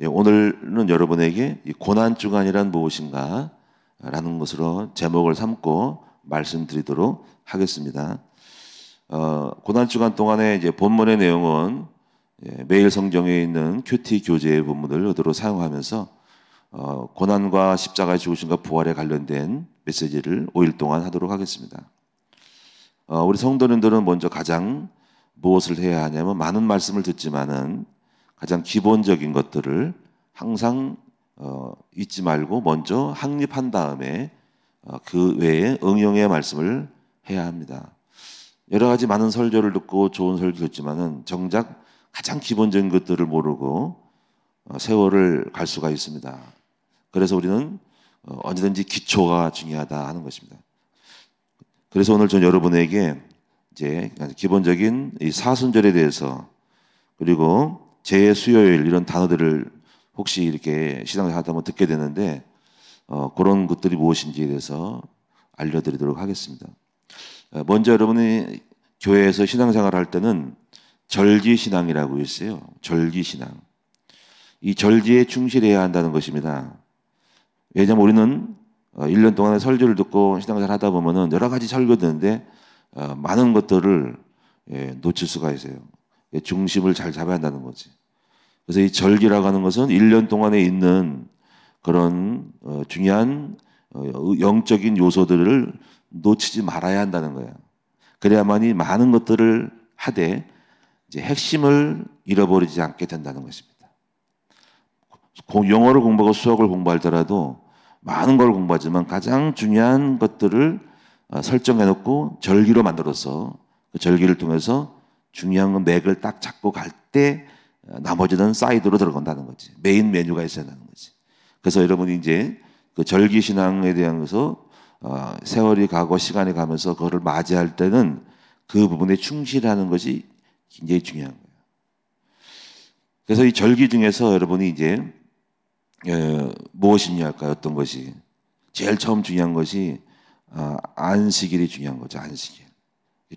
오늘은 여러분에게 이 고난주간이란 무엇인가 라는 것으로 제목을 삼고 말씀드리도록 하겠습니다. 고난주간 동안에 이제 본문의 내용은 매일 성경에 있는 큐티 교재의 본문을 의도로 사용하면서 고난과 십자가의 죽으심과 부활에 관련된 메시지를 5일 동안 하도록 하겠습니다. 우리 성도님들은 먼저 가장 무엇을 해야 하냐면 많은 말씀을 듣지만은 가장 기본적인 것들을 항상 잊지 말고 먼저 확립한 다음에 그 외에 응용의 말씀을 해야 합니다. 여러 가지 많은 설교를 듣고 좋은 설교 듣지만은 정작 가장 기본적인 것들을 모르고 세월을 갈 수가 있습니다. 그래서 우리는 언제든지 기초가 중요하다 하는 것입니다. 그래서 오늘 전 여러분에게 이제 기본적인 이 사순절에 대해서 그리고 제수요일 이런 단어들을 혹시 이렇게 신앙을 하다 보면 듣게 되는데 그런 것들이 무엇인지에 대해서 알려드리도록 하겠습니다. 먼저 여러분이 교회에서 신앙생활을 할 때는 절기신앙이라고 있어요. 절기신앙. 이 절기에 충실해야 한다는 것입니다. 왜냐하면 우리는 1년 동안에 설교를 듣고 신앙생활을 하다 보면은 여러 가지 설교 듣는데 많은 것들을 놓칠 수가 있어요. 중심을 잘 잡아야 한다는 거지. 그래서 이 절기라고 하는 것은 1년 동안에 있는 그런 중요한 영적인 요소들을 놓치지 말아야 한다는 거예요. 그래야만이 많은 것들을 하되 이제 핵심을 잃어버리지 않게 된다는 것입니다. 영어를 공부하고 수학을 공부할 때라도 많은 걸 공부하지만 가장 중요한 것들을 설정해 놓고 절기로 만들어서 그 절기를 통해서 중요한 건 맥을 딱 잡고 갈 때 나머지는 사이드로 들어간다는 거지. 메인 메뉴가 있어야 하는 거지. 그래서 여러분이 이제 그 절기 신앙에 대한 것서 세월이 가고 시간이 가면서 그거를 맞이할 때는 그 부분에 충실하는 것이 굉장히 중요한 거예요. 그래서 이 절기 중에서 여러분이 이제 무엇이냐 할까요? 어떤 것이 제일 처음 중요한 것이 안식일이 중요한 거죠. 안식일,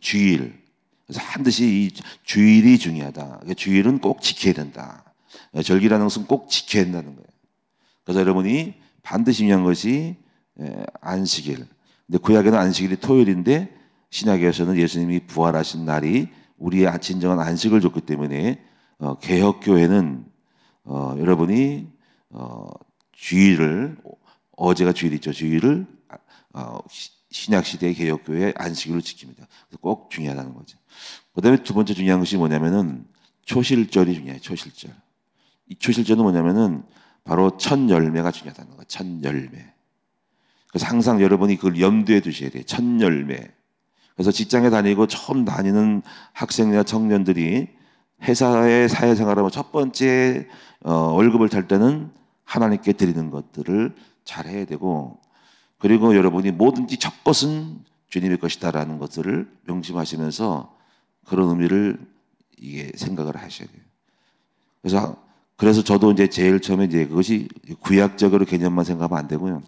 주일. 그래서 반드시 이 주일이 중요하다. 주일은 꼭 지켜야 된다. 절기라는 것은 꼭 지켜야 된다는 거예요. 그래서 여러분이 반드시 중요한 것이 안식일. 근데 구약에는 안식일이 토요일인데 신약에서는 예수님이 부활하신 날이 우리의 진정한 안식을 줬기 때문에 개혁교회는 여러분이 주일을 어제가 주일이죠. 주일을 신약시대의 개혁교회의 안식일로 지킵니다. 그래서 꼭 중요하다는 거죠. 그 다음에 두 번째 중요한 것이 뭐냐면은 초실절이 중요해요. 초실절. 이 초실절은 뭐냐면은 바로 첫 열매가 중요하다는 거예요. 첫 열매. 그래서 항상 여러분이 그걸 염두에 두셔야 돼요. 첫 열매. 그래서 직장에 다니고 처음 다니는 학생이나 청년들이 회사의 사회생활하면 첫 번째 월급을 탈 때는 하나님께 드리는 것들을 잘 해야 되고 그리고 여러분이 뭐든지 첫 것은 주님의 것이다라는 것들을 명심하시면서 그런 의미를 이게 생각을 하셔야 돼요. 그래서 저도 이제 제일 처음에 이제 그것이 구약적으로 개념만 생각하면 안 되고요.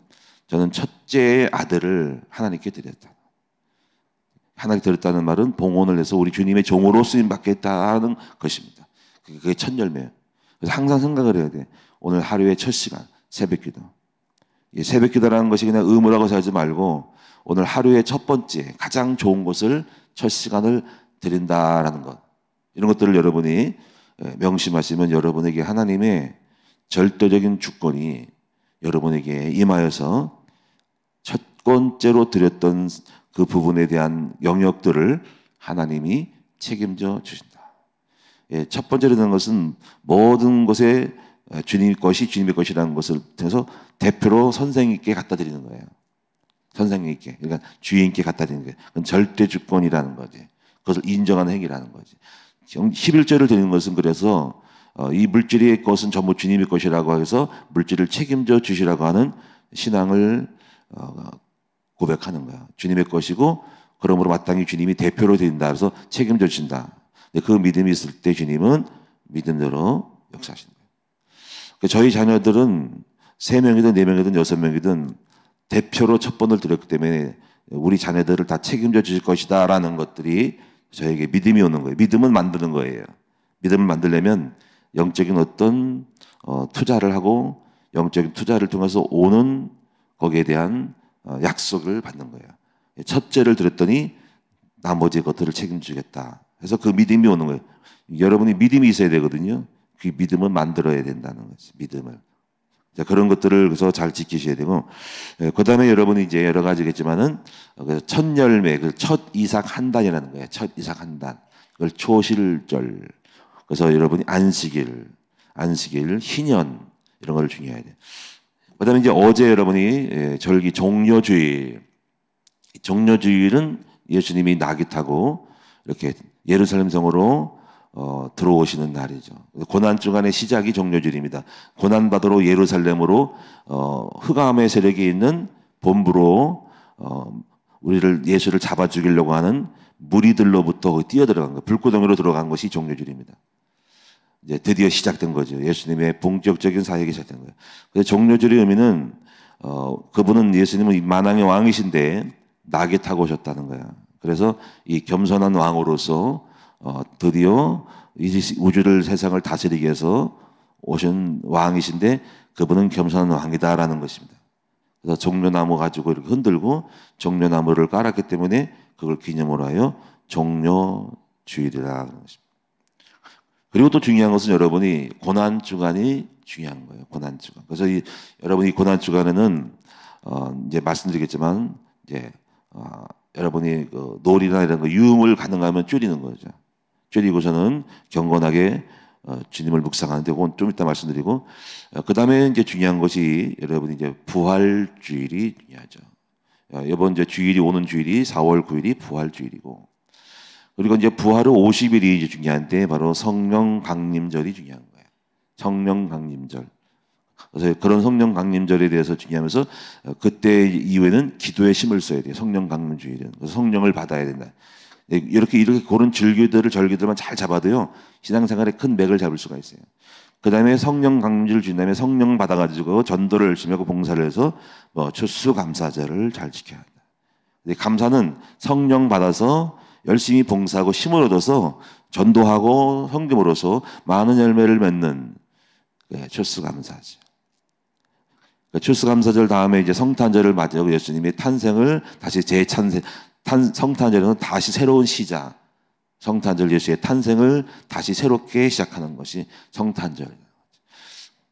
저는 첫째 아들을 하나님께 드렸다. 하나님께 드렸다는 말은 봉헌을 해서 우리 주님의 종으로 쓰임 받겠다는 것입니다. 그게 첫 열매예요. 그래서 항상 생각을 해야 돼. 오늘 하루의 첫 시간 새벽기도. 새벽기도라는 것이 그냥 의무라고 생각하지 말고 오늘 하루의 첫 번째 가장 좋은 것을 첫 시간을 드린다라는 것. 이런 것들을 여러분이 명심하시면 여러분에게 하나님의 절대적인 주권이 여러분에게 임하여서 첫 번째로 드렸던 그 부분에 대한 영역들을 하나님이 책임져 주신다. 첫 번째로 되는 것은 모든 것에 주님의 것이 주님의 것이라는 것을 통해서 대표로 선생님께 갖다 드리는 거예요. 선생님께, 그러니까 주인께 갖다 드리는 거예요. 그건 절대 주권이라는 거지. 그것을 인정하는 행위라는 거지. 11조를 드리는 것은 그래서 이 물질의 것은 전부 주님의 것이라고 해서 물질을 책임져 주시라고 하는 신앙을 고백하는 거야. 주님의 것이고 그러므로 마땅히 주님이 대표로 드린다. 그래서 책임져 주신다. 그 믿음이 있을 때 주님은 믿음대로 역사하시는 거예요. 저희 자녀들은 3명이든 4명이든 6명이든 대표로 첫 번을 드렸기 때문에 우리 자녀들을 다 책임져 주실 것이다 라는 것들이 저에게 믿음이 오는 거예요. 믿음은 만드는 거예요. 믿음을 만들려면 영적인 어떤 투자를 하고 영적인 투자를 통해서 오는 거기에 대한 약속을 받는 거예요. 첫째를 드렸더니 나머지 것들을 책임지겠다. 그래서 그 믿음이 오는 거예요. 여러분이 믿음이 있어야 되거든요. 그 믿음을 만들어야 된다는 거지. 믿음을. 자, 그런 것들을 그래서 잘 지키셔야 되고, 그 다음에 여러분이 이제 여러 가지겠지만은, 첫 열매, 그 첫 이삭 한 단이라는 거예요. 첫 이삭 한 단. 그걸 초실절. 그래서 여러분이 안식일, 희년, 이런 걸 중요해야 돼요. 그 다음에 이제 어제 여러분이 절기 종려주일. 종려주일은 예수님이 나귀 타고 이렇게 예루살렘 성으로 들어오시는 날이죠. 고난주간의 시작이 종려주일입니다. 고난받으러 예루살렘으로 흑암의 세력이 있는 본부로 우리를 예수를 잡아 죽이려고 하는 무리들로부터 뛰어들어간 거예요. 불구덩이로 들어간 것이 종려주일입니다. 이제 드디어 시작된 거죠. 예수님의 본격적인 사역이 시작된 거예요. 그래서 종려주일의 의미는 그분은 예수님은 만왕의 왕이신데 나귀 타고 오셨다는 거야. 그래서 이 겸손한 왕으로서 드디어 이 우주를 세상을 다스리기 위해서 오신 왕이신데 그분은 겸손한 왕이다라는 것입니다. 그래서 종려나무 가지고 이렇게 흔들고 종려나무를 깔았기 때문에 그걸 기념으로 하여 종려주일이라는 것입니다. 그리고 또 중요한 것은 여러분이 고난주간이 중요한 거예요. 고난주간. 그래서 여러분이 고난주간에는 이제 말씀드리겠지만 이제 여러분이 그 놀이나 이런 거 유흥을 가능하면 줄이는 거죠. 줄이고서는 경건하게 주님을 묵상하는데 그건 좀 이따 말씀드리고 그 다음에 이제 중요한 것이 여러분이 이제 부활주일이 중요하죠. 이번 이제 주일이 오는 주일이 4월 9일이 부활주일이고 그리고 이제 부활 후 50일이 이제 중요한데 바로 성령 강림절이 중요한 거예요. 성령 강림절. 그래서 그런 성령 강림절에 대해서 중요하면서 그때 이후에는 기도에 힘을 써야 돼요. 성령 강림주일은. 그래서 성령을 받아야 된다. 이렇게 그런 절기들만 잘 잡아도요 신앙생활에 큰 맥을 잡을 수가 있어요. 그 다음에 성령 강림주를 준 다음에 성령 받아가지고 전도를 열심히 하고 봉사를 해서 추수감사절을 잘 지켜야 한다. 감사는 성령 받아서 열심히 봉사하고 힘을 얻어서 전도하고 섬김으로써 많은 열매를 맺는 추수감사절. 추수감사절 다음에 이제 성탄절을 맞이하고 예수님의 탄생을 다시 성탄절에는 다시 새로운 시작. 성탄절 예수의 탄생을 다시 새롭게 시작하는 것이 성탄절.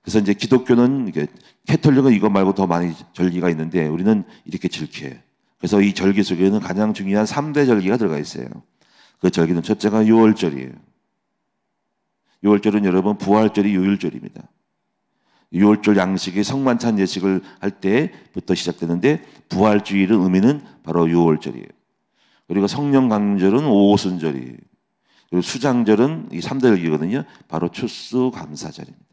그래서 이제 기독교는 이게 캐톨릭은 이것 말고 더 많이 절기가 있는데 우리는 이렇게 지켜요. 그래서 이 절기 속에는 가장 중요한 3대 절기가 들어가 있어요. 그 절기는 첫째가 유월절이에요. 유월절은 여러분 부활절이 유일절입니다. 유월절 양식이 성만찬 예식을 할 때부터 시작되는데 부활주일의 의미는 바로 유월절이에요. 그리고 성령 강림절은 오순절이에요. 그리고 수장절은 이 3대 절기거든요. 바로 추수감사절입니다.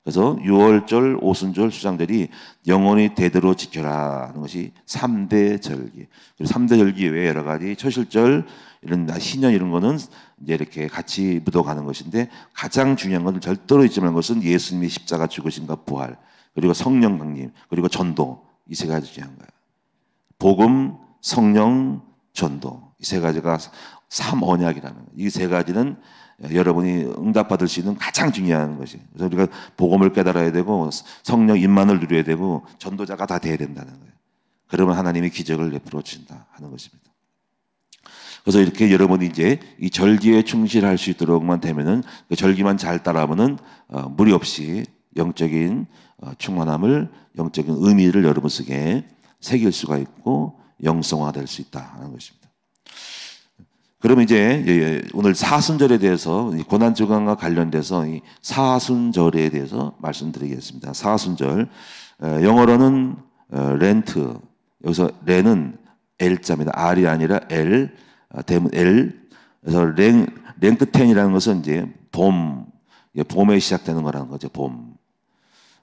그래서 유월절, 오순절, 수장절이 영원히 대대로 지켜라 하는 것이 3대 절기. 그리고 3대 절기 외에 여러 가지 초실절, 이런 신년 이런 거는 이제 이렇게 같이 묻어가는 것인데 가장 중요한 것은 절대로 잊지 말는 것은 예수님이 십자가 죽으신과 부활, 그리고 성령 강림, 그리고 전도 이 세 가지 중요한 거예요. 복음, 성령, 전도 이 세 가지가 삼언약이라는 거예요. 이 세 가지는 여러분이 응답받을 수 있는 가장 중요한 것이. 그래서 우리가 복음을 깨달아야 되고 성령 임만을 누려야 되고 전도자가 다 돼야 된다는 거예요. 그러면 하나님이 기적을 베풀어 주신다 하는 것입니다. 그래서 이렇게 여러분이 이제 이 절기에 충실할 수 있도록만 되면은 그 절기만 잘 따라하면은 무리 없이 영적인 충만함을, 영적인 의미를 여러분 속에 새길 수가 있고 영성화될 수 있다 하는 것입니다. 그러면 이제 오늘 사순절에 대해서 고난주간과 관련돼서 이 사순절에 대해서 말씀드리겠습니다. 사순절 영어로는 렌트, 여기서 렌은 L자입니다. R이 아니라 L, 대문 L. 그래서 랭크텐이라는 것은 이제 봄에 시작되는 거라는 거죠. 봄.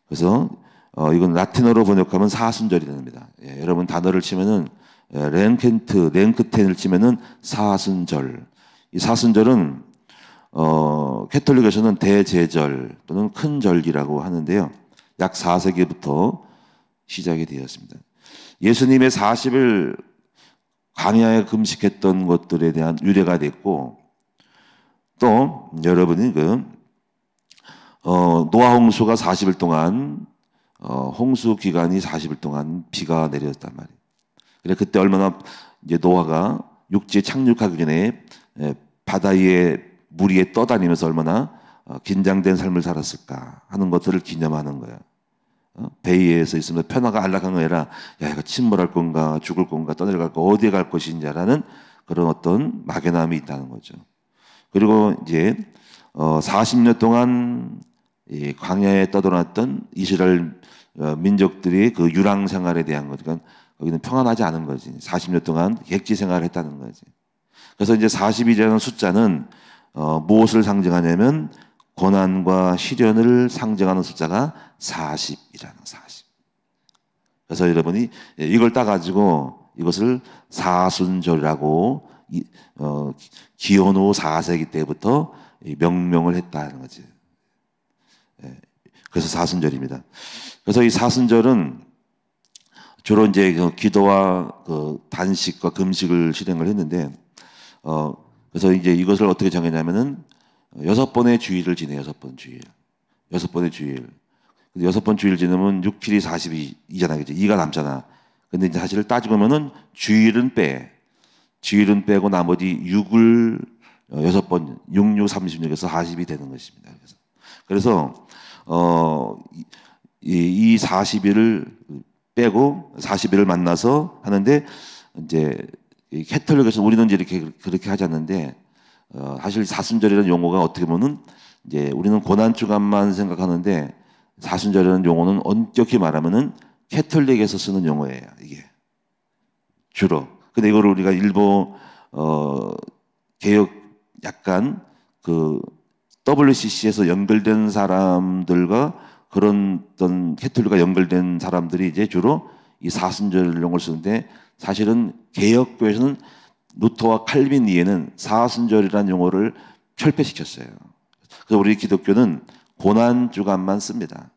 그래서 이건 라틴어로 번역하면 사순절이 됩니다. 여러분 단어를 치면은 랭크텐을 치면은 사순절. 이 사순절은 캐톨릭에서는 대제절 또는 큰 절기라고 하는데요. 약 4세기부터 시작이 되었습니다. 예수님의 40일 광야에 금식했던 것들에 대한 유래가 됐고 또 여러분이 노아 홍수가 40일 동안 홍수 기간이 40일 동안 비가 내렸단 말이에요. 그래 그때 얼마나 이제 노아가 육지에 착륙하기 전에 바다 위에 물 위에 떠다니면서 얼마나 긴장된 삶을 살았을까 하는 것들을 기념하는 거야. 배 위에서 있으면 편하가 안락한 거 아니라 야 이거 침몰할 건가 죽을 건가 떠내려갈 거 어디에 갈 것인지라는 그런 어떤 막연함이 있다는 거죠. 그리고 이제 40년 동안 이 광야에 떠돌았던 이스라엘 민족들이 그 유랑 생활에 대한 것, 그러니까 거기는 평안하지 않은 거지. 40년 동안 객지 생활을 했다는 거지. 그래서 이제 40이라는 숫자는 무엇을 상징하냐면 고난과 시련을 상징하는 숫자가 40이라는 40. 그래서 여러분이 이걸 따가지고 이것을 사순절이라고 기원후 4세기 때부터 명명을 했다는 거지. 그래서 사순절입니다. 그래서 이 사순절은 주로 이제 그 기도와 그 단식과 금식을 실행을 했는데, 그래서 이제 이것을 어떻게 정했냐면은 6번의 주일을 지내, 6번 주일. 6번의 주일. 6번 주일 지내면 6, 7이 42잖아. 그치? 2가 남잖아. 근데 이제 사실 따지고 보면은 주일은 빼. 주일은 빼고 나머지 6을 6번, 6, 6, 36에서 40이 되는 것입니다. 그래서, 이 40일을 빼고 40일을 만나서 하는데, 이제, 캐톨릭에서 우리는 이제 이렇게 그렇게 하지 않는데, 사실 사순절이라는 용어가 어떻게 보면 이제 우리는 고난주간만 생각하는데 사순절이라는 용어는 엄격히 말하면은 캐톨릭에서 쓰는 용어예요. 이게 주로. 근데 이거를 우리가 일부 개혁 약간 그 WCC에서 연결된 사람들과 그런 어떤 캐톨릭과 연결된 사람들이 이제 주로 이 사순절 용어를 쓰는데 사실은 개혁교에서는 루터와 칼빈 이해는 사순절이라는 용어를 철폐시켰어요. 그래서 우리 기독교는 고난주간만 씁니다.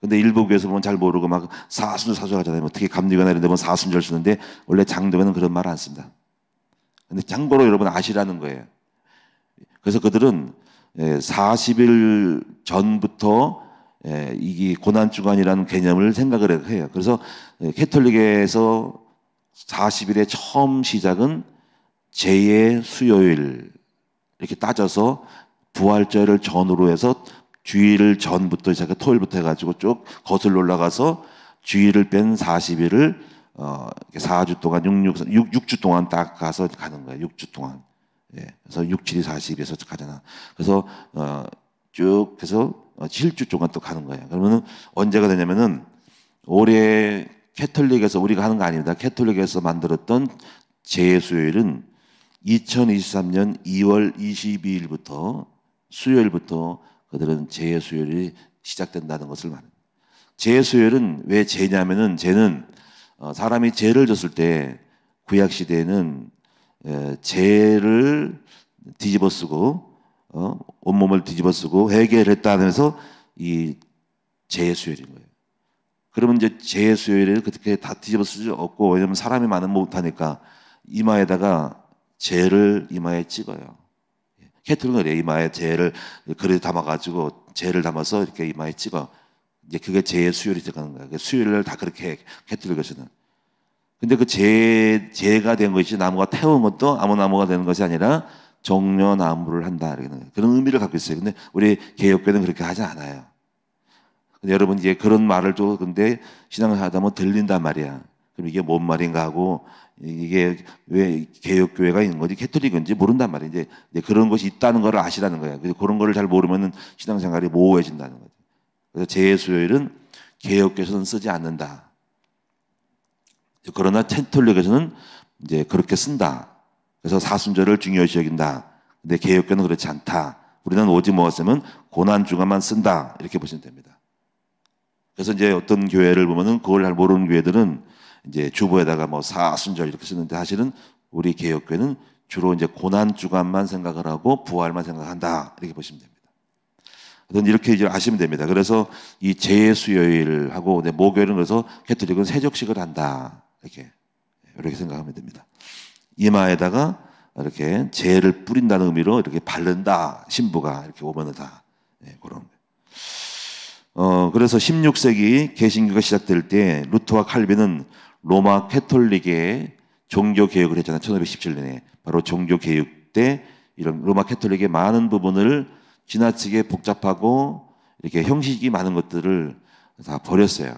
근데 일부 교회에서 보면 잘 모르고 막 사순절 하잖아요. 어떻게 감리교나 이런 데 보면 사순절 쓰는데 원래 장로교는 그런 말 안 씁니다. 근데 참고로 여러분 아시라는 거예요. 그래서 그들은 40일 전부터 이게 고난주간이라는 개념을 생각을 해요. 그래서 캐톨릭에서 40일의 처음 시작은 제2의 수요일 이렇게 따져서 부활절을 전후로 해서 주일 전부터 시작해 토요일부터 해가지고 쭉 거슬러 올라가서 주일을 뺀 40일을 4주 동안 6주 동안 딱 가서 가는 거예요. 6주 동안. 그래서 6, 7이 40에서 가잖아. 그래서 쭉 해서 7주 동안 또 가는 거예요. 그러면은 언제가 되냐면은 올해 캐톨릭에서 우리가 하는 거 아닙니다. 캐톨릭에서 만들었던 제수요일은 2023년 2월 22일부터 수요일부터 그들은 제수요일이 시작된다는 것을 말합니다. 제수요일은 왜 제냐면은 제는 사람이 죄를 졌을 때 구약 시대에는 죄를 뒤집어쓰고 온몸을 뒤집어쓰고 회개했다면서 이 제수요일인 거예요. 그러면 이제 제수요일을 그렇게 다 뒤집어 쓰지 없고 왜냐면 사람이 많으면 못하니까 이마에다가 죄를 이마에 찍어요. 캐톨릭은 그래 이마에 죄를 그릇에 담아가지고 죄를 담아서 이렇게 이마에 찍어. 이제 그게 제수요일이 들어가는 거야. 수요일을 다 그렇게 해, 캐톨릭에서는. 근데 그 죄가 된 것이 나무가 태운 것도 아무 나무가 되는 것이 아니라 종려나무를 한다. 그런 의미를 갖고 있어요. 근데 우리 개혁교는 그렇게 하지 않아요. 근데 여러분 이제 그런 말을 또 근데 신앙을 하다 보면 들린단 말이야. 그럼 이게 뭔 말인가 하고 이게 왜 개혁교회가 있는 건지 캐톨릭인지 모른단 말이야. 이제 그런 것이 있다는 걸 아시라는 거야. 그래서 그런 거를 잘 모르면은 신앙생활이 모호해진다는 거죠. 그래서 제수요일은 개혁교에서는 쓰지 않는다. 그러나 캐톨릭에서는 이제 그렇게 쓴다. 그래서 사순절을 중요시 여긴다. 근데 개혁교는 그렇지 않다. 우리는 오직 뭐였으면 고난주간만 쓴다. 이렇게 보시면 됩니다. 그래서 이제 어떤 교회를 보면은 그걸 잘 모르는 교회들은 이제 주보에다가 뭐 사순절 이렇게 쓰는데 사실은 우리 개혁교회는 주로 이제 고난주간만 생각을 하고 부활만 생각한다. 이렇게 보시면 됩니다. 이렇게 이제 아시면 됩니다. 그래서 이 제수요일하고 목요일은 그래서 캐톨릭은 세족식을 한다. 이렇게 생각하면 됩니다. 이마에다가 이렇게 제를 뿌린다는 의미로 이렇게 바른다. 신부가 이렇게 오면은 다 그런 거예요. 그래서 16세기 개신교가 시작될 때 루터와 칼빈은 로마 캐톨릭의 종교 개혁을 했잖아요. 1517년에 바로 종교 개혁 때 이런 로마 캐톨릭의 많은 부분을 지나치게 복잡하고 이렇게 형식이 많은 것들을 다 버렸어요.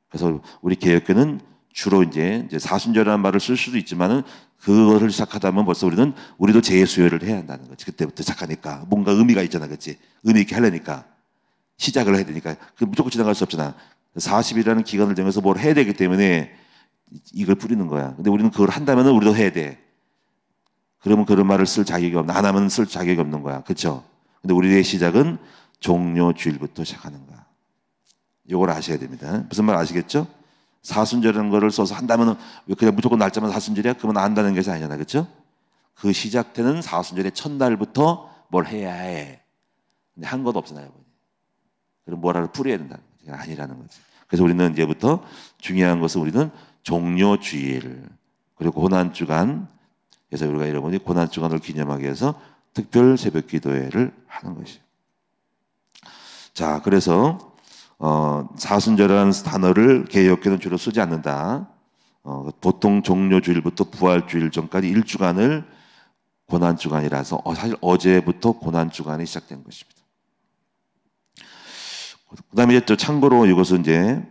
그래서 우리 개혁교는 주로 이제 사순절이라는 말을 쓸 수도 있지만은 그거를 시작하다면 벌써 우리도 재수혈을 해야 한다는 거지. 그때부터 시작하니까 뭔가 의미가 있잖아, 그렇지? 의미 있게 하려니까 시작을 해야 되니까 그 무조건 지나갈 수 없잖아. 40일이라는 기간을 정해서 뭘 해야 되기 때문에 이걸 뿌리는 거야. 근데 우리는 그걸 한다면은 우리도 해야 돼. 그러면 그런 말을 쓸 자격이 없나? 안 하면 쓸 자격이 없는 거야, 그렇죠? 근데 우리의 시작은 종료주일부터 시작하는 거야. 이걸 아셔야 됩니다. 무슨 말 아시겠죠? 사순절이라는 거를 써서 한다면 왜 그냥 무조건 날짜만 사순절이야? 그러면 안 한다는 것이 아니잖아, 그렇죠? 그 시작되는 사순절의 첫날부터 뭘 해야 해. 근데 한 것도 없잖아요. 그럼 뭐라를 뿌려야 된다는 거지. 아니라는 거지. 그래서 우리는 이제부터 중요한 것은 우리는 종료주일 그리고 고난주간, 그래서 우리가 여러분이 고난주간을 기념하기 위해서 특별 새벽 기도회를 하는 것이에요. 자, 그래서 사순절이라는 단어를 개혁교는 주로 쓰지 않는다. 보통 종료주일부터 부활주일 전까지 1주간을 고난주간이라서 사실 어제부터 고난주간이 시작된 것입니다. 그 다음에 이제 또 참고로 이것은 이제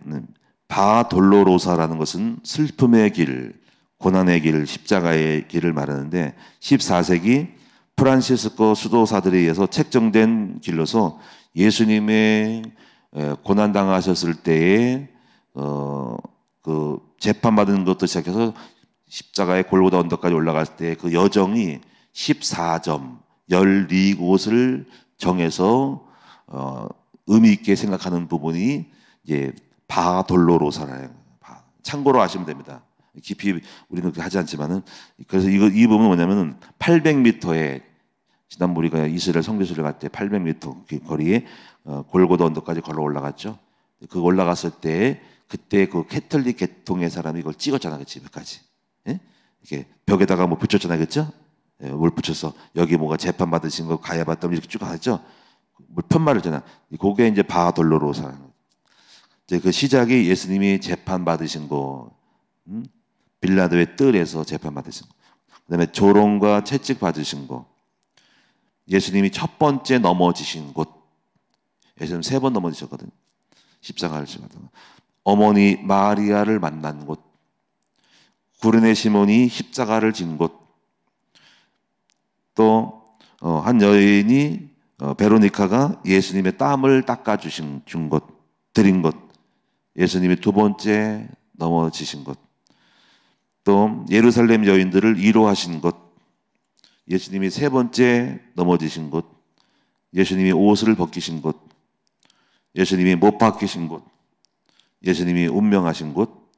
바돌로로사라는 것은 슬픔의 길, 고난의 길, 십자가의 길을 말하는데 14세기 프란시스코 수도사들에 의해서 책정된 길로서 예수님의 고난당하셨을 때에 그 재판받은 것부터 시작해서 십자가의 골고다 언덕까지 올라갈 때 그 여정이 14점, 14곳을 정해서 의미 있게 생각하는 부분이 이제 바돌로로사라는, 참고로 아시면 됩니다. 깊이 우리는 하지 않지만은, 그래서 이 부분은 뭐냐면은 800m에 지난번 우리가 이스라엘 성교수를 갈 때 800m 거리에 골고다 언덕까지 걸어 올라갔죠. 그 올라갔을 때 그때 그 캐톨릭 계통의 사람이 이걸 찍었잖아, 그치? 벽까지. 예? 이렇게 벽에다가 뭐 붙였잖아, 그렇죠? 예, 뭘 붙여서 여기 뭐가 재판 받으신 거 가야 받다 이렇게 쭉 하죠. 뭐 편말을 잖아. 그게 이제 바돌로로사. 이제 그 시작이 예수님이 재판 받으신 거, 빌라도의 뜰에서 재판 받으신 거, 그다음에 조롱과 채찍 받으신 거, 예수님이 첫 번째 넘어지신 곳, 예수님 3번 넘어지셨거든. 십자가를 지고 어머니 마리아를 만난 곳, 구르네 시몬이 십자가를 진 곳, 또 한 여인이 베로니카가 예수님의 땀을 닦아주신 곳, 드린 곳, 예수님이 2번째 넘어지신 곳, 또 예루살렘 여인들을 위로하신 곳, 예수님이 3번째 넘어지신 곳, 예수님이 옷을 벗기신 곳, 예수님이 못 박히신 곳, 예수님이 운명하신 곳,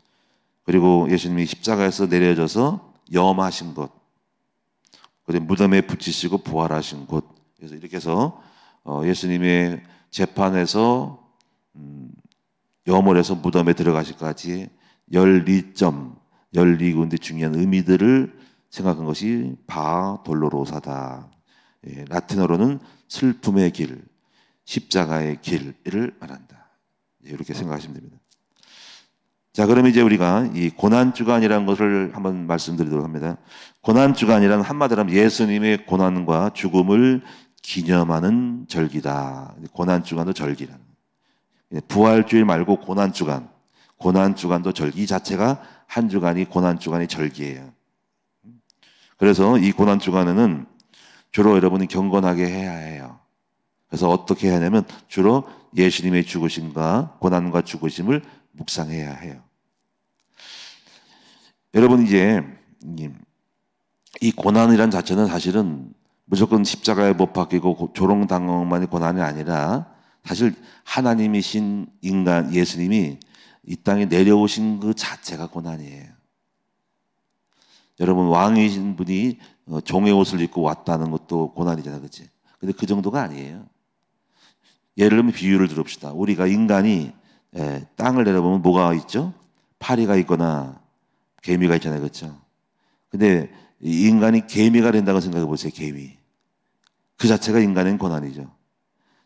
그리고 예수님이 십자가에서 내려져서 염하신 곳, 그리고 무덤에 붙이시고 부활하신 곳. 그래서 이렇게 해서 예수님의 재판에서 염을 해서 무덤에 들어가시기까지 12점, 12군데 중요한 의미들을 생각한 것이 바돌로로사다. 예, 라틴어로는 슬픔의 길, 십자가의 길을 말한다. 이렇게 생각하시면 됩니다. 자, 그러면 이제 우리가 이 고난주간이라는 것을 한번 말씀드리도록 합니다. 고난주간이라는 한마디로 하면 예수님의 고난과 죽음을 기념하는 절기다. 고난주간도 절기라는. 부활주일 말고 고난주간, 고난주간도 절기. 이 자체가 한 주간이 고난주간이 절기예요. 그래서 이 고난주간에는 주로 여러분이 경건하게 해야 해요. 그래서 어떻게 해야 하냐면 주로 예수님의 죽으심과 고난과 죽으심을 묵상해야 해요. 여러분 이제 이 고난이란 자체는 사실은 무조건 십자가에 못 박히고 조롱당한만이 고난이 아니라 사실 하나님이신 인간 예수님이 이 땅에 내려오신 그 자체가 고난이에요. 여러분 왕이신 분이 종의 옷을 입고 왔다는 것도 고난이잖아요, 그렇지? 근데 그 정도가 아니에요. 예를 들면 비유를 들읍시다. 우리가 인간이 땅을 내려보면 뭐가 있죠? 파리가 있거나 개미가 있잖아요, 그렇죠? 근데 이 인간이 개미가 된다고 생각해 보세요. 개미. 그 자체가 인간의 고난이죠.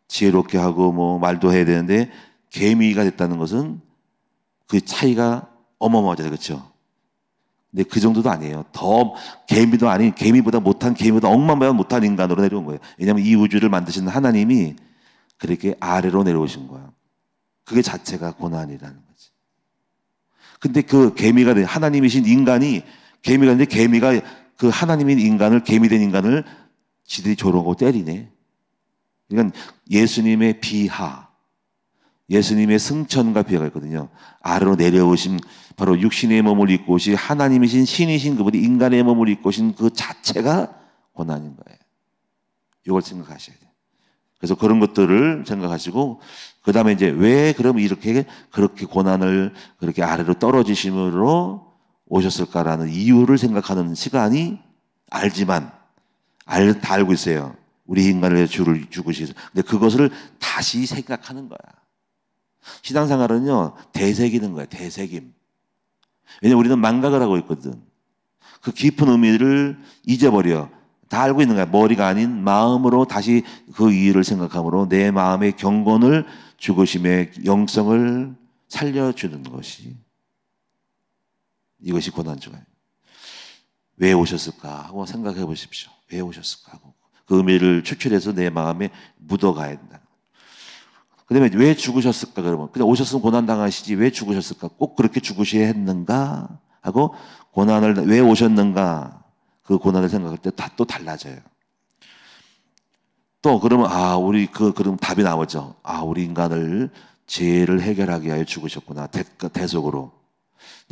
지혜롭게 하고 뭐 말도 해야 되는데 개미가 됐다는 것은 그 차이가 어마어마하잖아요. 그렇죠? 근데 그 정도도 아니에요. 더 개미도 아닌 개미보다 못한 개미보다 억만배가 못한 인간으로 내려온 거예요. 왜냐하면 이 우주를 만드신 하나님이 그렇게 아래로 내려오신 거예요. 그게 자체가 고난이라는 거지. 근데 그 개미가 된 하나님이신 인간이 개미가 있는데 개미가 그 하나님인 인간을 개미된 인간을 지들이 조르고 때리네. 그러니까 예수님의 비하, 예수님의 승천과 비하가 있거든요. 아래로 내려오신 바로 육신의 몸을 입고 오신 하나님이신 신이신 그분이 인간의 몸을 입고 오신 그 자체가 고난인 거예요. 이걸 생각하셔야 돼요. 그래서 그런 것들을 생각하시고 그 다음에 이제 왜 그럼 이렇게 그렇게 고난을 그렇게 아래로 떨어지심으로 오셨을까라는 이유를 생각하는 시간이 알지만 다 알고 있어요. 우리 인간을 위해 주를 죽으시서. 근데 그것을 다시 생각하는 거야. 신앙생활은요 되새기는 거야. 되새김. 왜냐면 우리는 망각을 하고 있거든. 그 깊은 의미를 잊어버려. 다 알고 있는 거야. 머리가 아닌 마음으로 다시 그 이유를 생각함으로 내 마음의 경건을 죽으심의 영성을 살려주는 것이 이것이 고난주간이에요. 왜 오셨을까 하고 생각해 보십시오. 왜 오셨을까 하고 그 의미를 추출해서 내 마음에 묻어가야 된다. 그 다음에 왜 죽으셨을까 그러면 그냥 오셨으면 고난 당하시지 왜 죽으셨을까 꼭 그렇게 죽으셔야 했는가 하고 고난을 왜 오셨는가 그 고난을 생각할 때 다 또 달라져요. 또 그러면 우리 그럼 답이 나오죠. 우리 인간을 죄를 해결하기 위하여 죽으셨구나. 대속으로.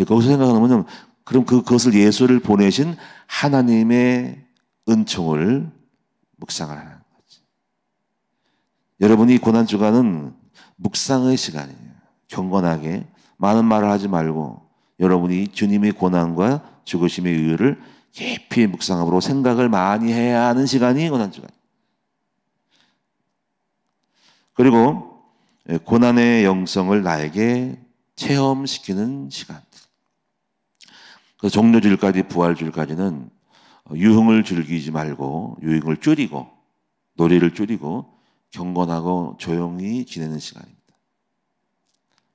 거기서 생각하면 그럼 그것을 예수를 보내신 하나님의 은총을 묵상을 하는 거지. 여러분이 고난 주간은 묵상의 시간이에요. 경건하게 많은 말을 하지 말고 여러분이 주님의 고난과 죽으심의 이유를 깊이 묵상함으로 생각을 많이 해야 하는 시간이 고난 주간. 그리고 고난의 영성을 나에게 체험시키는 시간. 그래서 종료주일까지 부활주일까지는 유흥을 즐기지 말고 유흥을 줄이고 놀이를 줄이고 경건하고 조용히 지내는 시간입니다.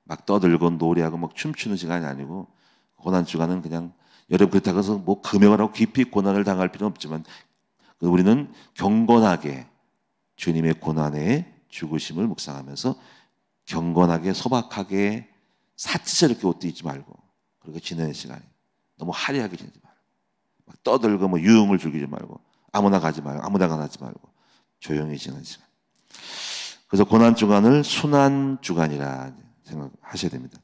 막 떠들고 노래하고 막 춤추는 시간이 아니고 고난주간은 그냥 여러분 그렇다고 해서 뭐 금욕을 하고 깊이 고난을 당할 필요는 없지만 우리는 경건하게 주님의 고난의 죽으심을 묵상하면서 경건하게 소박하게 사치스럽게 옷도 입지 말고 그렇게 지내는 시간이에요. 너무 화려하게 지내지 말고 막 떠들고 뭐 유흥을 즐기지 말고 아무나 가지 말고 아무나 가지 말고 조용히 지내는 시간. 그래서 고난 주간을 순환 주간이라 생각하셔야 됩니다.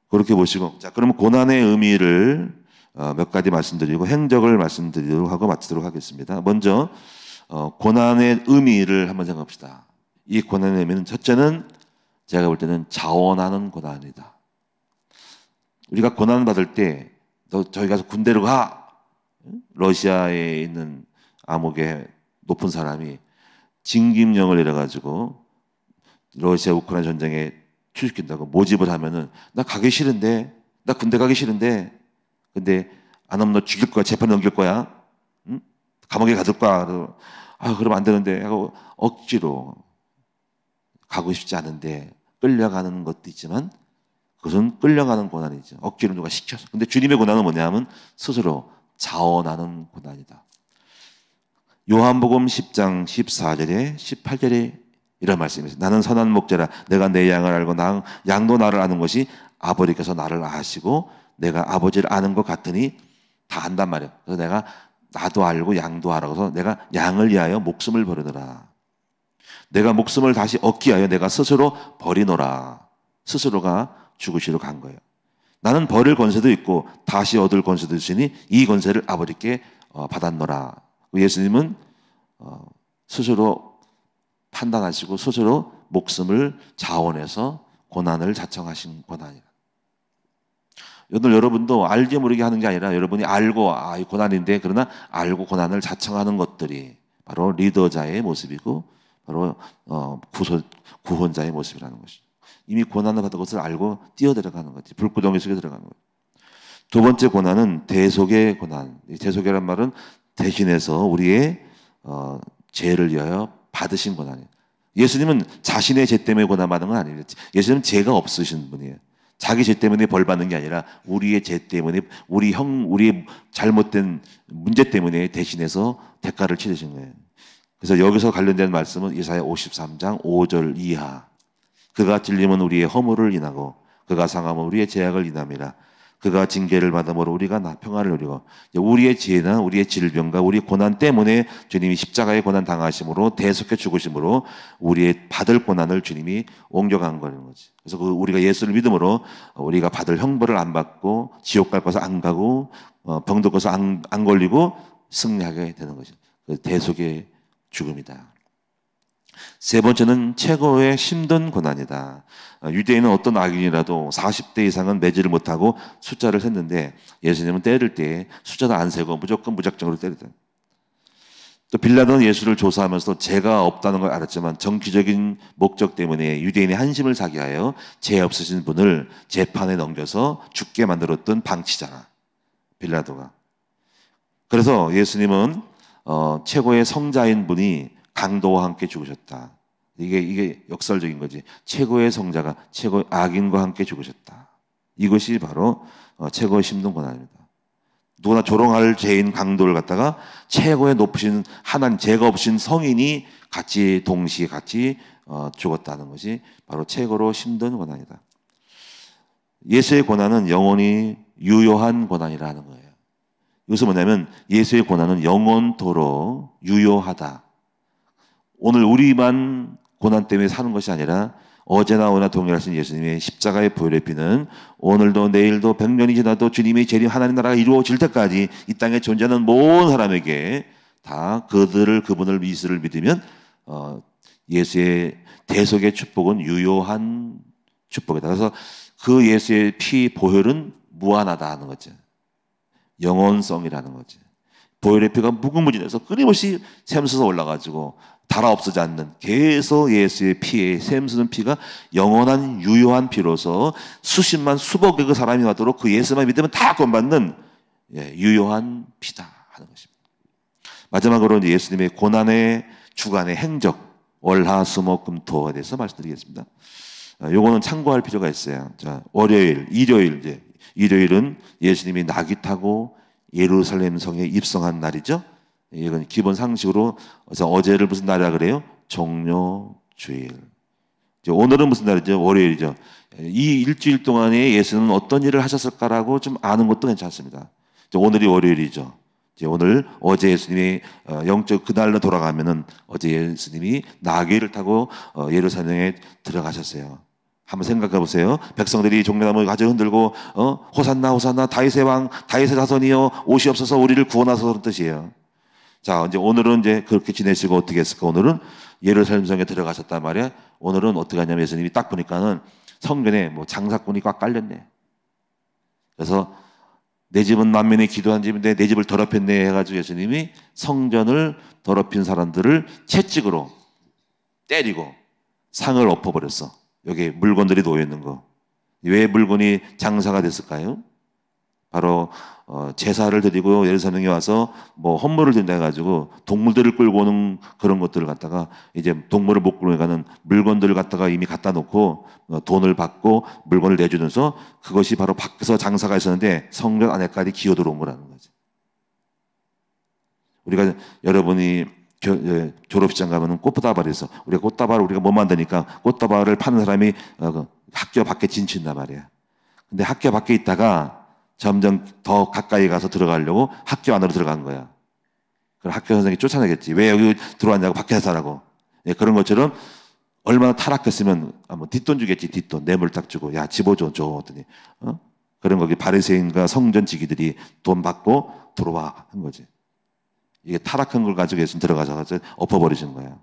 그렇게 보시고 자 그러면 고난의 의미를 몇 가지 말씀드리고 행적을 말씀드리도록 하고 마치도록 하겠습니다. 먼저 고난의 의미를 한번 생각합시다. 이 고난의 의미는 첫째는 제가 볼 때는 자원하는 고난이다. 우리가 고난을 받을 때 너 저기 가서 군대로 가. 러시아에 있는 암흑의 높은 사람이 징집령을 내려가지고 러시아 우크라이나 전쟁에 출시킨다고 모집을 하면은 나 가기 싫은데 나 군대 가기 싫은데 근데 안 하면 너 죽일 거야. 재판 넘길 거야. 응? 감옥에 가둘 거야. 그럼 안 되는데 하고 억지로 가고 싶지 않은데 끌려가는 것도 있지만 그것은 끌려가는 고난이죠. 억지로 누가 시켜서. 근데 주님의 고난은 뭐냐면 스스로 자원하는 고난이다. 요한복음 10장 14절에 18절에 이런 말씀이 있어요. 나는 선한 목자라 내가 내 양을 알고 양도 나를 아는 것이 아버지께서 나를 아시고 내가 아버지를 아는 것 같으니 다 안단 말이에요. 그래서 내가 나도 알고 양도 알아. 그래서 내가 양을 위하여 목숨을 버리노라. 내가 목숨을 다시 얻기 위하여 내가 스스로 버리노라. 스스로가 죽으시러 간 거예요. 나는 버릴 권세도 있고 다시 얻을 권세도 있으니 이 권세를 아버지께 받았노라. 예수님은 스스로 판단하시고 스스로 목숨을 자원해서 고난을 자청하신 고난이다. 오늘 여러분도 알게 모르게 하는 게 아니라 여러분이 알고 이 고난인데 그러나 알고 고난을 자청하는 것들이 바로 리더자의 모습이고 바로 구원자의 모습이라는 것이죠. 이미 고난을 받은 것을 알고 뛰어들어가는 거지. 불구덩이 속에 들어가는 거예요. 두 번째 고난은 대속의 고난. 대속이라는 말은 대신해서 우리의 죄를 위하여 받으신 고난이에요. 예수님은 자신의 죄 때문에 고난받는 건 아니에요. 예수님은 죄가 없으신 분이에요. 자기 죄 때문에 벌 받는 게 아니라 우리의 죄 때문에 우리의 잘못된 문제 때문에 대신해서 대가를 치르신 거예요. 그래서 여기서 관련된 말씀은 이사야 53장 5절 이하. 그가 찔림은 우리의 허물을 인하고 그가 상함은 우리의 죄악을 인함이라. 그가 징계를 받음으로 우리가 평안을 누리고, 우리의 죄나 우리의 질병과 우리의 고난 때문에 주님이 십자가의 고난 당하심으로 대속해 죽으심으로 우리의 받을 고난을 주님이 옮겨간 거는 거지. 그래서 우리가 예수를 믿음으로 우리가 받을 형벌을 안 받고 지옥 갈 것을 안 가고 병들 것을 안 걸리고 승리하게 되는 거죠. 대속의 죽음이다. 세 번째는 최고의 힘든 고난이다. 유대인은 어떤 악인이라도 40대 이상은 매지를 못하고 숫자를 셌는데 예수님은 때릴 때 숫자도 안 세고 무조건 무작정으로 때리다. 또 빌라도는 예수를 조사하면서 죄가 없다는 걸 알았지만 정치적인 목적 때문에 유대인의 한심을 사기 하여 죄 없으신 분을 재판에 넘겨서 죽게 만들었던 방치잖아, 빌라도가. 그래서 예수님은 최고의 성자인 분이 강도와 함께 죽으셨다. 이게 역설적인 거지. 최고의 성자가 최고의 악인과 함께 죽으셨다. 이것이 바로 최고의 힘든 고난입니다. 누구나 조롱할 죄인 강도를 갖다가 최고의 높으신 하나님, 죄가 없으신 성인이 동시에 같이 죽었다는 것이 바로 최고로 힘든 고난이다. 예수의 고난은 영원히 유효한 고난이라는 거예요. 이것은 뭐냐면 예수의 고난은 영원토록 유효하다. 오늘 우리만 고난 때문에 사는 것이 아니라 어제나 오늘 동일하신 예수님의 십자가의 보혈의 피는 오늘도 내일도 100년이 지나도 주님의 재림 하나님 나라가 이루어질 때까지 이 땅에 존재하는 모든 사람에게 다 그분을 예수를 믿으면 예수의 대속의 축복은 유효한 축복이다. 그래서 그 예수의 피 보혈은 무한하다 하는 거죠. 영원성이라는 거죠. 보혈의 피가 무궁무진해서 끊임없이 샘솟아 올라가지고 달아 없어지지 않는, 계속 예수의 피에 샘솟는 피가 영원한 유효한 피로서 수십만 수백의 그 사람이 와도록 그 예수만 믿으면 다 구원받는 유효한 피다 하는 것입니다. 마지막으로 예수님의 고난의 주간의 행적, 월화수목금토에 대해서 말씀드리겠습니다. 요거는 참고할 필요가 있어요. 자, 월요일, 일요일은 예수님이 나귀 타고 예루살렘 성에 입성한 날이죠. 이건 기본 상식으로. 그래서 어제를 무슨 날이라 그래요? 종료주일. 오늘은 무슨 날이죠? 월요일이죠. 이 일주일 동안에 예수는 어떤 일을 하셨을까라고 좀 아는 것도 괜찮습니다. 오늘이 월요일이죠. 어제 예수님이 영적 그날로 돌아가면은 어제 예수님이 나귀를 타고 예루살렘에 들어가셨어요. 한번 생각해 보세요. 백성들이 종려나무 가져 흔들고 호산나 호산나 다윗의 왕 다윗의 자손이여 오시옵소서 우리를 구원하소서 그런 뜻이에요. 자, 이제 오늘은 이제 그렇게 지내시고 어떻게 했을까? 오늘은 예루살렘 성에 들어가셨단 말이야. 오늘은 어떻게 하냐면 예수님이 딱 보니까는 성전에 뭐 장사꾼이 꽉 깔렸네. 그래서 내 집은 만민이 기도한 집인데 내 집을 더럽혔네 해가지고 예수님이 성전을 더럽힌 사람들을 채찍으로 때리고 상을 엎어버렸어. 여기 물건들이 놓여 있는 거. 왜 물건이 장사가 됐을까요? 바로 제사를 드리고 예루살렘에 와서 뭐 헌물을 드린다 해가지고 동물들을 끌고 오는 그런 것들을 갖다가 이제 동물을 못 끌고 가는 물건들을 갖다가 이미 갖다 놓고 돈을 받고 물건을 내주면서 그것이 바로 밖에서 장사가 있었는데 성전 안에까지 기어 들어온 거라는 거지. 우리가 여러분이 졸업식장 가면은 꽃다발이 있어. 우리가 꽃다발을 우리가 못 만드니까 꽃다발을 파는 사람이 학교 밖에 진친단 말이야. 근데 학교 밖에 있다가 점점 더 가까이 가서 들어가려고 학교 안으로 들어간 거야. 그럼 학교 선생님이 쫓아내겠지. 왜 여기 들어왔냐고 밖에서 하라고. 예, 그런 것처럼 얼마나 타락했으면 뒷돈 주겠지. 뒷돈 뇌물 딱 주고 야 집어줘 줘 했더니 그런 거기 바리새인과 성전 지기들이 돈 받고 들어와 한 거지. 이게 타락한 걸 가지고 예수님 들어가서 엎어버리신 거야.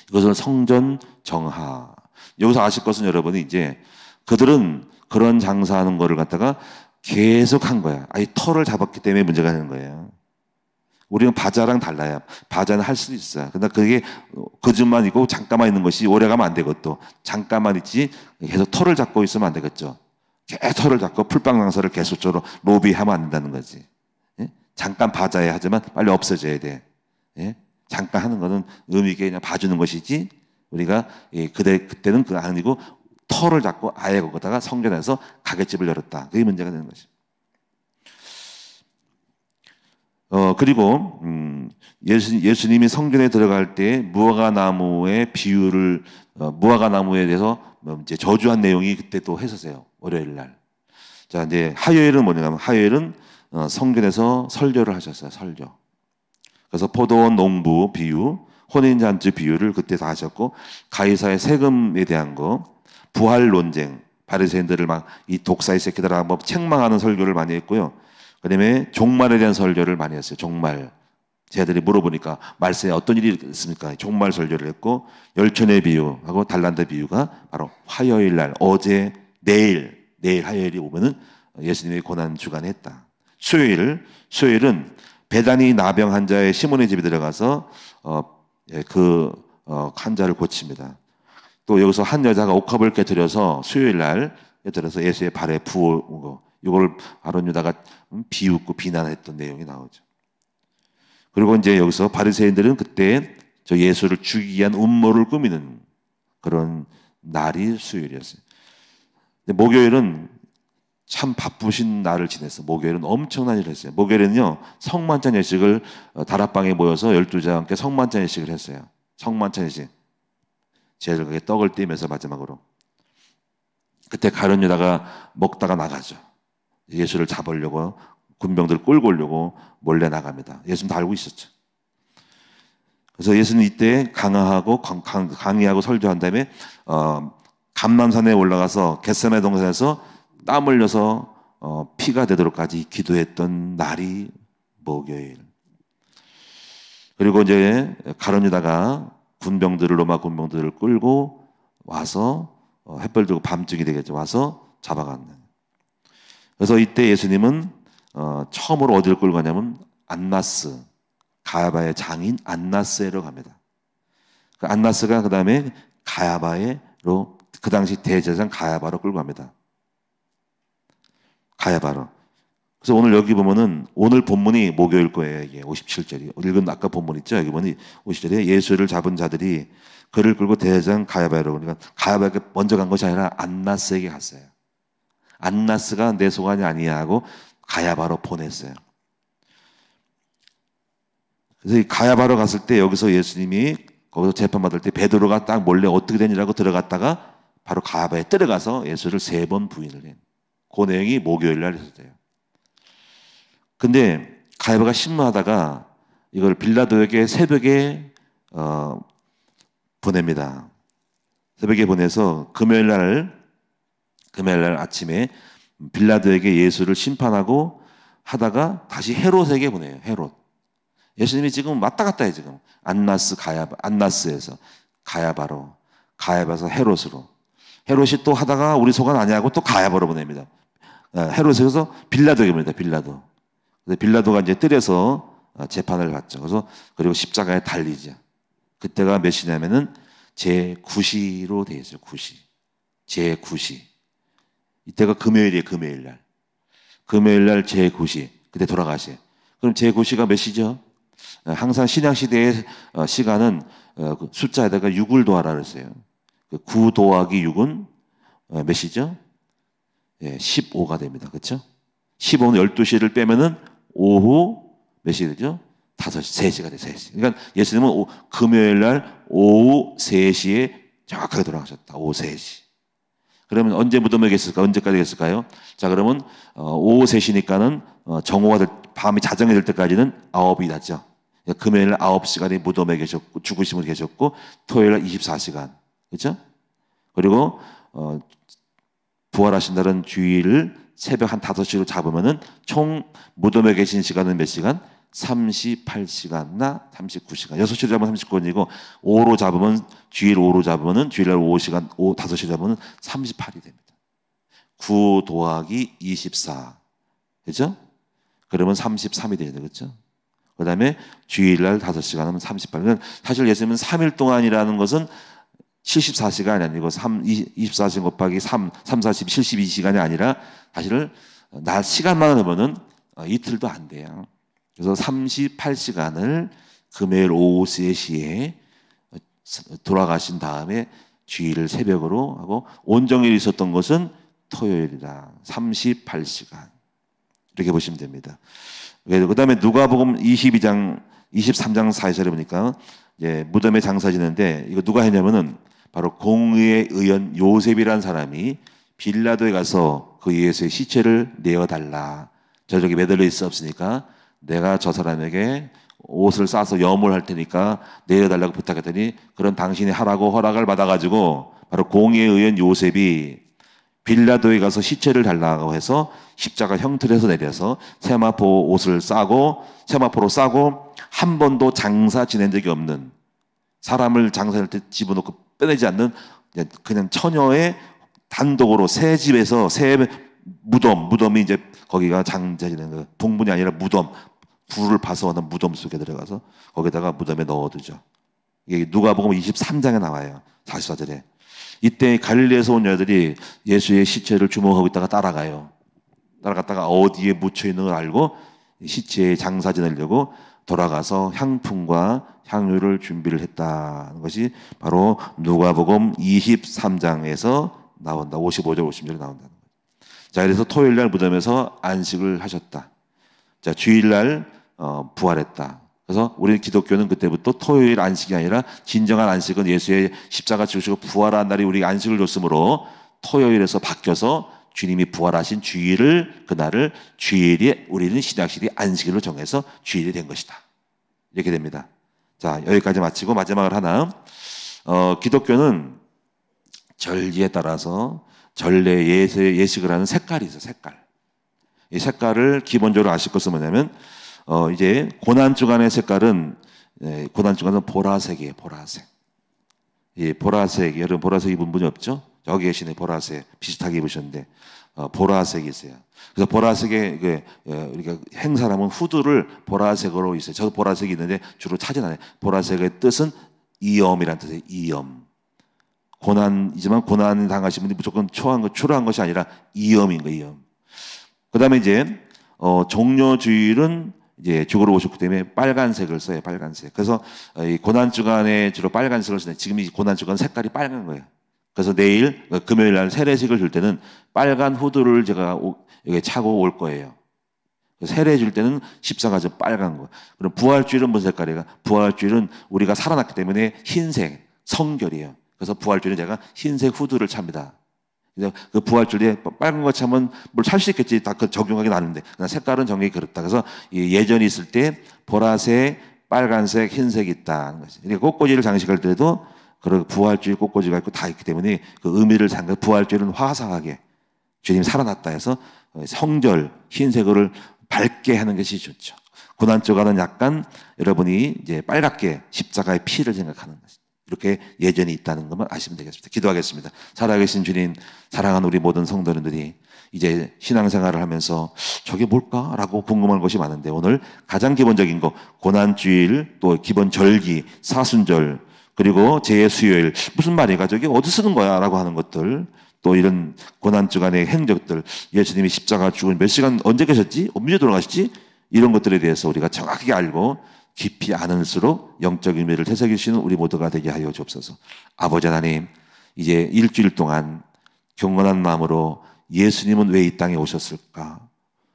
이것은 성전 정하. 여기서 아실 것은 여러분이 이제 그들은 그런 장사하는 거를 갖다가 계속 한 거야. 아예 털을 잡았기 때문에 문제가 되는 거예요. 우리는 바자랑 달라요. 바자는 할 수 있어요. 근데 그게 거짓만 있고 잠깐만 있는 것이 오래 가면 안 되겠고, 잠깐만 있지 계속 털을 잡고 있으면 안 되겠죠. 계속 털을 잡고 풀빵낭사를 계속적으로 로비하면 안 된다는 거지. 예? 잠깐 바자야 하지만 빨리 없어져야 돼. 예? 잠깐 하는 거는 의미 있게 그냥 봐주는 것이지, 우리가 그때는 그거 아니고 터를 잡고 아예 거기다가 성전에서 가게집을 열었다. 그게 문제가 되는 것이죠. 그리고 예수님이 성전에 들어갈 때 무화과나무의 비유를 무화과나무에 대해서 이제 저주한 내용이 그때 또 했었어요. 월요일 날. 자, 이제 화요일은 뭐냐면 화요일은 성전에서 설교를 하셨어요. 설교. 그래서 포도원 농부 비유, 혼인잔치 비유를 그때 다 하셨고, 가이사의 세금에 대한 거, 부활 논쟁, 바리새인들을 막 이 독사의 새끼들아 한번 책망하는 설교를 많이 했고요. 그다음에 종말에 대한 설교를 많이 했어요. 종말. 제자들이 물어보니까 말세에 어떤 일이 있습니까? 종말 설교를 했고, 열천의 비유하고 달란트 비유가 바로 화요일 날, 어제, 내일 화요일이 오면은 예수님의 고난 주간에 했다. 수요일은 베다니 나병 환자의 시몬의 집에 들어가서 그 환자를 고칩니다. 또 여기서 한 여자가 옥합을 깨뜨려서 수요일 날 깨뜨려서 예수의 발에 부은 거, 이걸 아론 유다가 비웃고 비난했던 내용이 나오죠. 그리고 이제 여기서 바리새인들은 그때 저 예수를 죽이기 위한 음모를 꾸미는 그런 날이 수요일이었어요. 근데 목요일은 참 바쁘신 날을 지냈어요. 목요일은 엄청난 일을 했어요. 목요일은요, 성만찬 예식을 다락방에 모여서 12자와 함께 성만찬 예식을 했어요. 성만찬 예식. 제자들 그게 떡을 떼면서 마지막으로. 그때 가룟 유다가 먹다가 나가죠. 예수를 잡으려고 군병들을 끌고 오려고 몰래 나갑니다. 예수는 다 알고 있었죠. 그래서 예수는 이때 강의하고 설교한 다음에 감람산에 올라가서 겟세마네 동산에서 땀 흘려서 피가 되도록까지 기도했던 날이 목요일. 그리고 이제 가룟 유다가 로마 군병들을 끌고 와서 햇벌 들고 밤중이 되겠죠. 와서 잡아갔네. 그래서 이때 예수님은 처음으로 어디를 끌고 가냐면 안나스, 가야바의 장인 안나스에로 갑니다. 그 안나스가 그 다음에 가야바로, 그 당시 대제사장 가야바로 끌고 갑니다. 가야바로. 그래서 오늘 여기 보면은 오늘 본문이 목요일 거예요. 이게 57절이. 읽은 아까 본문 있죠? 여기 보니 50절에 예수를 잡은 자들이 그를 끌고 대제사장 가야바로, 그러니까 가야바에게 먼저 간 것이 아니라 안나스에게 갔어요. 안나스가 내 소관이 아니야 하고 가야바로 보냈어요. 그래서 이 가야바로 갔을 때 여기서 예수님이 거기서 재판받을 때 베드로가 딱 몰래 어떻게 되느라고 들어갔다가 바로 가야바에 들어가서 예수를 3번 부인을 해요. 그 내용이 목요일 날 있었대요. 근데 가야바가 신문하다가 이걸 빌라도에게 새벽에 보냅니다. 새벽에 보내서 금요일 날 아침에 빌라도에게 예수를 심판하고 하다가 다시 헤롯에게 보내요. 헤롯. 예수님이 지금 왔다 갔다 해 지금. 안나스에서 가야바로, 가야바에서 헤롯으로. 헤롯이 또 하다가 우리 소관 아니하고 또 가야바로 보냅니다. 헤롯에서 빌라도에게 보냅니다. 빌라도. 빌라도가 이제 뜰에서 재판을 받죠. 그래서 그리고 십자가에 달리죠. 그때가 몇 시냐면은 제9시로 되어 있어요. 9시. 제9시. 이때가 금요일이에요. 금요일 날. 금요일 날 제9시. 그때 돌아가세요. 그럼 제9시가 몇 시죠? 항상 신약시대의 시간은 숫자에다가 6을 더하라 그랬어요. 9 더하기 6은 몇 시죠? 15가 됩니다. 그렇죠? 15는 12시를 빼면은 오후 몇 시 되죠? 5시, 3시가 돼요. 3시. 그러니까 예수님은 금요일 날 오후 3시에 정확하게 돌아가셨다. 오후 3시. 그러면 언제 무덤에 계실까? 언제까지 계실까요? 자, 그러면 오후 3시니까는 정오가 밤이 자정이 될 때까지는 9이 났죠. 금요일 날 9시간이 무덤에 계셨고 죽으심을 계셨고 토요일 날 24시간. 그렇죠? 그리고 부활하신 날은 주일 새벽 한 5시로 잡으면은 총 무덤에 계신 시간은 몇 시간? 38시간나 39시간. 6시로 잡으면 39시간이고 5로 잡으면 주일 5로 잡으면은 주일날 5시간 5시로 잡으면 38이 됩니다. 9 더하기 24. 그렇죠? 그러면 33이 되죠. 그렇죠? 그다음에 주일날 5시간 하면 38. 그러니까 사실 예수님은 3일 동안이라는 것은 74시간이 아니고 24시간 곱하기 3, 40, 72시간이 아니라 사실은 낮 시간만 하면은 이틀도 안 돼요. 그래서 38시간을 금요일 오후 3시에 돌아가신 다음에 주일을 새벽으로 하고 온정일이 있었던 것은 토요일이다. 38시간. 이렇게 보시면 됩니다. 그 다음에 누가복음 22장, 23장 4절에 보니까 이제 무덤에 장사 지는데 이거 누가 했냐면은 바로 공의의 의원 요셉이라는 사람이 빌라도에 가서 그 예수의 시체를 내어달라. 저쪽에 매달려 있어 없으니까 내가 저 사람에게 옷을 싸서 염을 테니까 내려달라고 부탁했더니 그런 당신이 하라고 허락을 받아가지고 바로 공의의 의원 요셉이 빌라도에 가서 시체를 달라고 해서 십자가 형틀에서 내려서 세마포 옷을 싸고 세마포로 싸고 한 번도 장사 지낸 적이 없는 사람을 장사할 때 집어넣고 빼내지 않는 그냥 처녀의 단독으로 새 집에서 새 무덤이 이제 거기가 장사 지낸 거 동분이 아니라 무덤 불을 봐서 하는 무덤 속에 들어가서 거기다가 무덤에 넣어두죠. 이게 누가복음 23장에 나와요. 44절에. 이때 갈릴리에서 온 여자들이 예수의 시체를 주목하고 있다가 따라가요. 따라갔다가 어디에 묻혀 있는 걸 알고 시체에 장사 지내려고 돌아가서 향품과 향유를 준비를 했다는 것이 바로 누가복음 23장에서 나온다. 55절 56절에 나온다는 거예요. 자, 그래서 토요일날 무덤에서 안식을 하셨다. 자, 주일날 부활했다. 그래서 우리 기독교는 그때부터 토요일 안식이 아니라 진정한 안식은 예수의 십자가 죽으시고 부활한 날이 우리가 안식을 줬으므로 토요일에서 바뀌어서 주님이 부활하신 주일을 그날을 주일이 우리는 신약시대 안식일로 정해서 주일이 된 것이다. 이렇게 됩니다. 자, 여기까지 마치고 마지막으로 하나 기독교는 절기에 따라서 전례 예식을 하는 색깔이 있어요. 색깔. 이 색깔을 기본적으로 아실 것은 뭐냐면 이제 고난주간의 색깔은 고난주간은 보라색이에요. 보라색. 이 보라색, 여러분 보라색 입은 분이 없죠? 여기 계시네. 보라색 비슷하게 입으셨는데 보라색이 있어요. 그래서 보라색에 우리가 행사하면 후드를 보라색으로 있어요. 저도 보라색이 있는데 주로 차진 않아요. 보라색의 뜻은 이엄이라는 뜻이에요. 이엄. 고난이지만 고난 당하신 분이 무조건 초라한 것이 아니라 이엄인 거예요. 이엄. 그 다음에 이제 종료주일은 이제 죽으러 오셨기 때문에 빨간색을 써요. 빨간색. 그래서 이 고난주간에 주로 빨간색을 쓰는데 지금 이 고난주간 색깔이 빨간 거예요. 그래서 내일 금요일 날 세례식을 줄 때는 빨간 후드를 제가 여기 차고 올 거예요. 세례 줄 때는 십자가죠. 빨간 거. 그럼 부활주일은 무슨 색깔이에요? 부활주일은 우리가 살아났기 때문에 흰색 성결이에요. 그래서 부활주일은 제가 흰색 후드를 찹니다. 그 부활주일에 빨간 거 차면 뭘 찰 수 있겠지. 다 그 적용하긴 하는데 색깔은 정확히 그렇다. 그래서 예전이 있을 때 보라색, 빨간색, 흰색이 있다는 거지. 꽃꽂이를 장식할 때도 그런 부활주일 꽃꽂이가 있고 다 있기 때문에 그 의미를 생각. 부활주일은 화사하게 주님 살아났다 해서 성절 흰색을 밝게 하는 것이 좋죠. 고난주간은 약간 여러분이 이제 빨갛게 십자가의 피를 생각하는 것이. 이렇게 예전이 있다는 것만 아시면 되겠습니다. 기도하겠습니다. 살아계신 주님, 사랑하는 우리 모든 성도님들이 이제 신앙생활을 하면서 저게 뭘까라고 궁금한 것이 많은데 오늘 가장 기본적인 거 고난주일 또 기본 절기, 사순절 그리고 제수요일 무슨 말이가 저게 어디 쓰는 거야 라고 하는 것들 또 이런 고난주간의 행적들 예수님이 십자가 죽은 몇 시간 언제 계셨지? 언제 돌아가셨지? 이런 것들에 대해서 우리가 정확하게 알고 깊이 아는수록 영적 의미를 되새길 수 있는 우리 모두가 되게 하여 주옵소서. 아버지 하나님, 이제 일주일 동안 경건한 마음으로 예수님은 왜 이 땅에 오셨을까?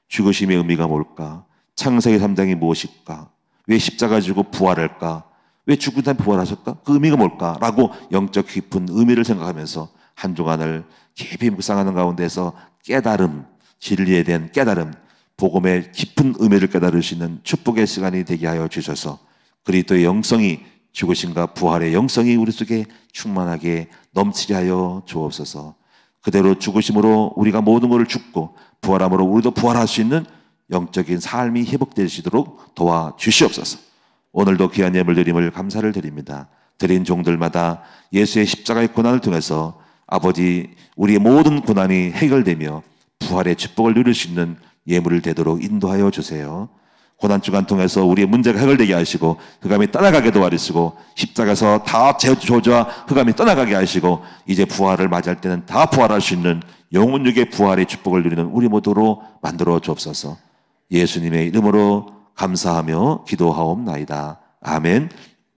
죽으심의 의미가 뭘까? 창세기 3장이 무엇일까? 왜 십자가 지고 부활할까? 왜 죽은 다음에 부활하셨까? 그 의미가 뭘까? 라고 영적 깊은 의미를 생각하면서 한 주간을 깊이 묵상하는 가운데서 깨달음, 진리에 대한 깨달음, 복음의 깊은 의미를 깨달을 수 있는 축복의 시간이 되게 하여 주셔서 그리스도의 영성이 죽으심과 부활의 영성이 우리 속에 충만하게 넘치게 하여 주옵소서. 그대로 죽으심으로 우리가 모든 것을 죽고 부활함으로 우리도 부활할 수 있는 영적인 삶이 회복되시도록 도와주시옵소서. 오늘도 귀한 예물 드림을 감사를 드립니다. 드린 종들마다 예수의 십자가의 고난을 통해서 아버지 우리의 모든 고난이 해결되며 부활의 축복을 누릴 수 있는 예물을 되도록 인도하여 주세요. 고난주간 통해서 우리의 문제가 해결되게 하시고 흑암이 떠나가게 도와주시고 십자가에서 다 저주와 흑암이 떠나가게 하시고 이제 부활을 맞이할 때는 다 부활할 수 있는 영혼육의 부활의 축복을 누리는 우리 모두로 만들어 주옵소서. 예수님의 이름으로 감사하며 기도하옵나이다. 아멘.